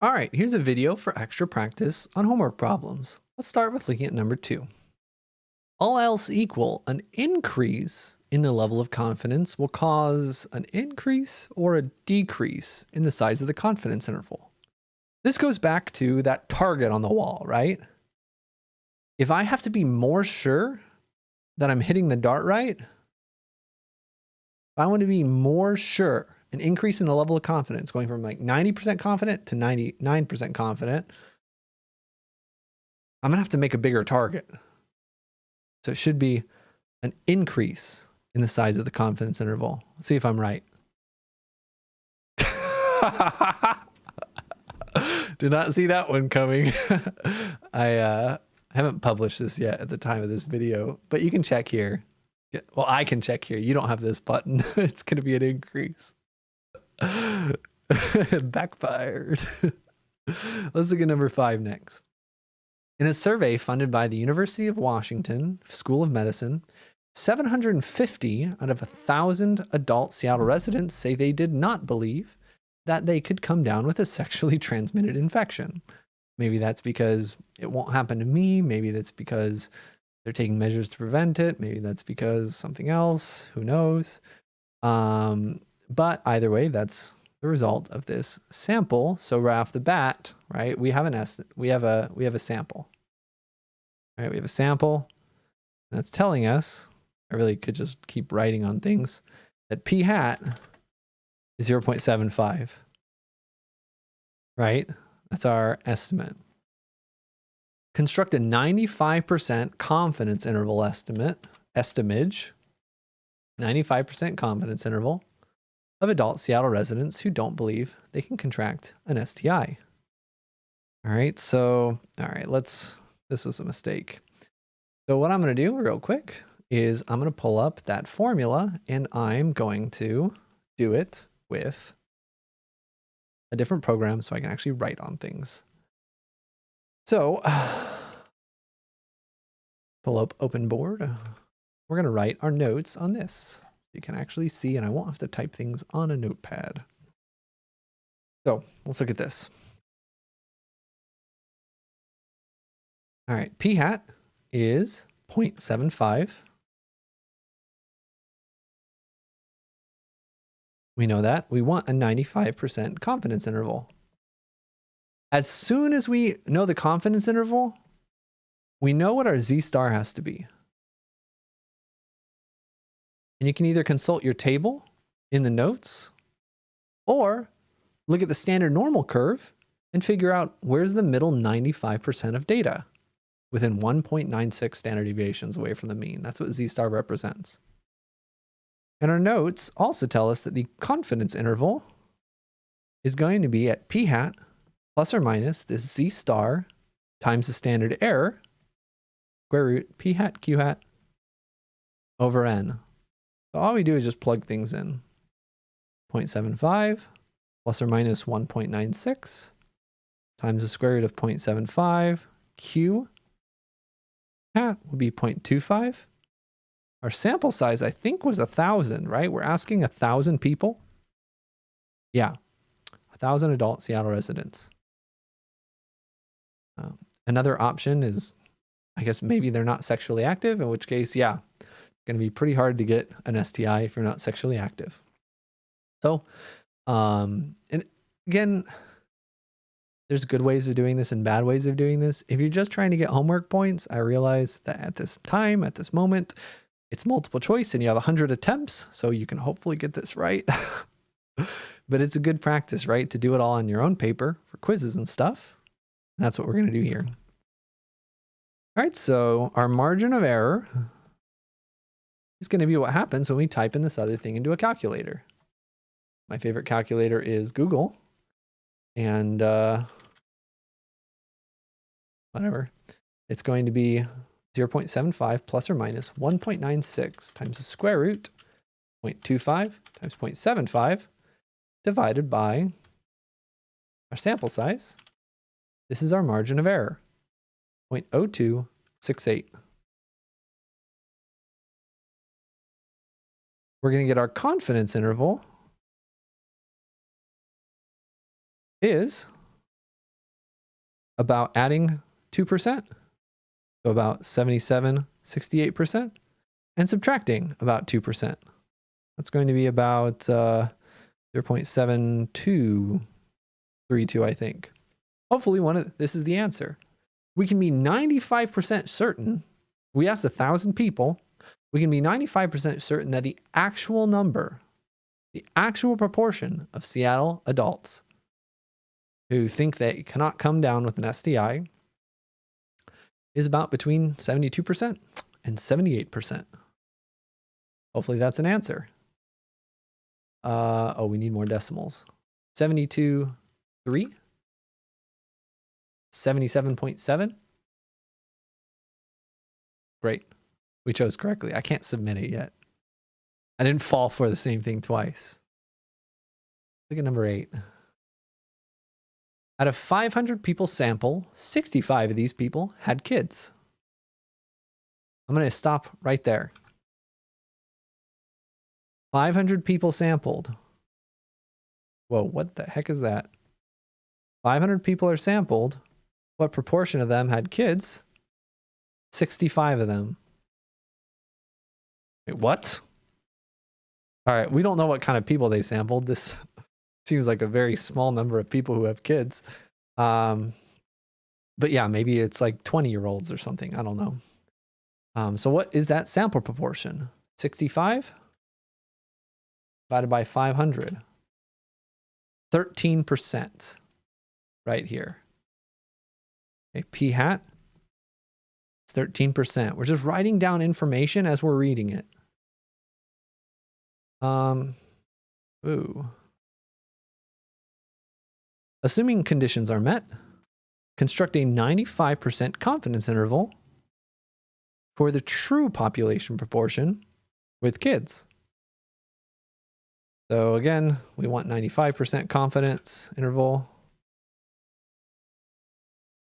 All right, here's a video for extra practice on homework problems. Let's start with looking at number 2. All else equal, an increase in the level of confidence will cause an increase or a decrease in the size of the confidence interval. This goes back to that target on the wall, right? If I have to be more sure that I'm hitting the dart right, if I want to be more sure, an increase in the level of confidence, going from like 90% confident to 99% confident, I'm going to have to make a bigger target. So it should be an increase in the size of the confidence interval. Let's see if I'm right. Did not see that one coming. I haven't published this yet at the time of this video, but you can check here. Well, I can check here. You don't have this button. It's going to be an increase. Backfired. Let's look at number 5 next. In a survey funded by the University of Washington School of Medicine, 750 out of 1,000 adult Seattle residents say they did not believe that they could come down with a sexually transmitted infection. Maybe that's because it won't happen to me. Maybe that's because they're taking measures to prevent it. Maybe that's because something else. Who knows? But either way, that's the result of this sample. So right off the bat, right, we have we have a sample. All right, we have a sample. That's telling us, I really could just keep writing on things, that p hat is 0.75. Right? That's our estimate. Construct a 95% confidence interval estimage, 95% confidence interval of adult Seattle residents who don't believe they can contract an STI. All right, so, this was a mistake. So what I'm going to do real quick is I'm going to pull up that formula and I'm going to do it with a different program so I can actually write on things. So pull up open board. We're going to write our notes on this. You can actually see, and I won't have to type things on a notepad. So let's look at this. All right, p hat is 0.75. We know that. We want a 95% confidence interval. As soon as we know the confidence interval, we know what our Z star has to be. And you can either consult your table in the notes or look at the standard normal curve and figure out where's the middle 95% of data within 1.96 standard deviations away from the mean. That's what Z star represents. And our notes also tell us that the confidence interval is going to be at p hat plus or minus this Z star times the standard error, square root p hat q hat over n. So all we do is just plug things in. 0.75 plus or minus 1.96 times the square root of 0.75. Q hat would be 0.25. Our sample size, I think, was 1,000, right? We're asking 1,000 people. Yeah, 1,000 adult Seattle residents. Another option is, I guess maybe they're not sexually active, in which case, yeah, it's going to be pretty hard to get an STI if you're not sexually active. So, and again, there's good ways of doing this and bad ways of doing this. If you're just trying to get homework points, I realize that at this time, at this moment, it's multiple choice and you have 100 attempts, so you can hopefully get this right. But it's a good practice, right? To do it all on your own paper for quizzes and stuff. And that's what we're going to do here. All right, so our margin of error is going to be what happens when we type in this other thing into a calculator. My favorite calculator is Google. And whatever. It's going to be 0.75 plus or minus 1.96 times the square root 0.25 times 0.75 divided by our sample size. This is our margin of error, 0.0268. We're going to get our confidence interval is about adding 2%, so about 77, 68%, and subtracting about 2%. That's going to be about 0.7232, I think. Hopefully this is the answer. We can be 95% certain. We asked 1,000 people. We can be 95% certain that the actual number, the actual proportion of Seattle adults who think they cannot come down with an STI is about between 72% and 78%. Hopefully that's an answer. Oh, we need more decimals. 72.3? 77.7? Great. We chose correctly. I can't submit it yet. I didn't fall for the same thing twice. Look at number 8. Out of 500 people sample, 65 of these people had kids. I'm going to stop right there. 500 people sampled. Whoa, what the heck is that? 500 people are sampled. What proportion of them had kids? 65 of them. Wait, what? All right, we don't know what kind of people they sampled. This seems like a very small number of people who have kids. But yeah, maybe it's like 20-year-olds or something. I don't know. So what is that sample proportion? 65 divided by 500. 13% right here. Okay, p hat is 13%. We're just writing down information as we're reading it. Assuming conditions are met, construct a 95% confidence interval for the true population proportion with kids. So again, we want 95% confidence interval.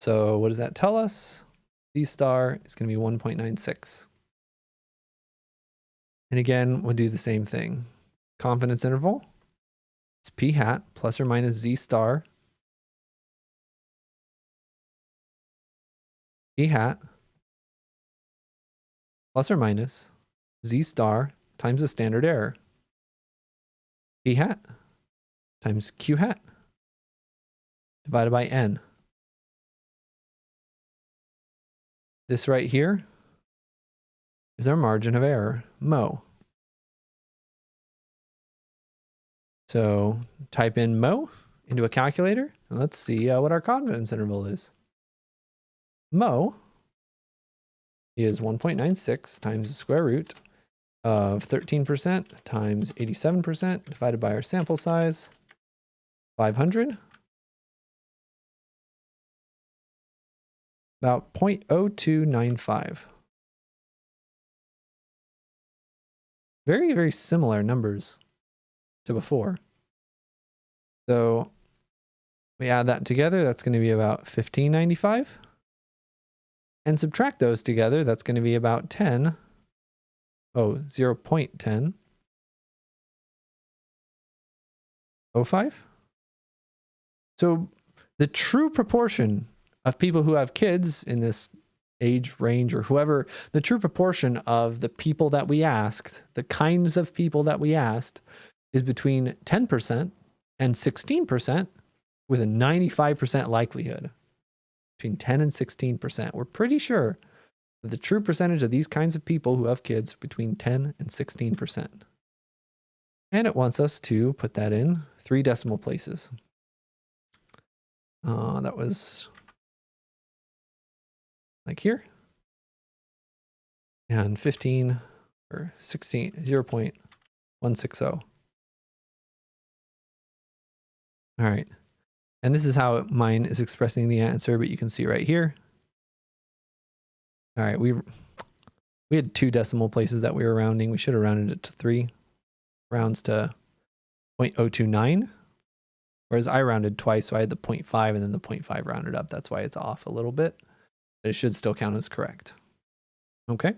So what does that tell us? Z star is going to be 1.96. And again, we'll do the same thing. Confidence interval, it's p hat plus or minus z star. P hat plus or minus z star times the standard error. P hat times q hat divided by n. This right here is our margin of error, mo. So type in mo into a calculator, and let's see what our confidence interval is. Mo is 1.96 times the square root of 13% times 87% divided by our sample size, 500. About 0.0295. Very, very similar numbers to before. So we add that together, that's going to be about 1595. And subtract those together, that's going to be about 0.10. 05. So the true proportion of people who have kids in this age range or whoever, the true proportion of the people that we asked, the kinds of people that we asked, is between 10% and 16% with a 95% likelihood. Between 10 and 16%. We're pretty sure that the true percentage of these kinds of people who have kids between 10 and 16%. And it wants us to put that in 3 decimal places. That was like here. And 15 or 16, 0.160. All right. And this is how mine is expressing the answer, but you can see right here. All right, we had 2 decimal places that we were rounding. We should have rounded it to 3. Rounds to 0.029. Whereas I rounded twice, so I had the 0.5 and then the 0.5 rounded up. That's why it's off a little bit, but it should still count as correct. Okay.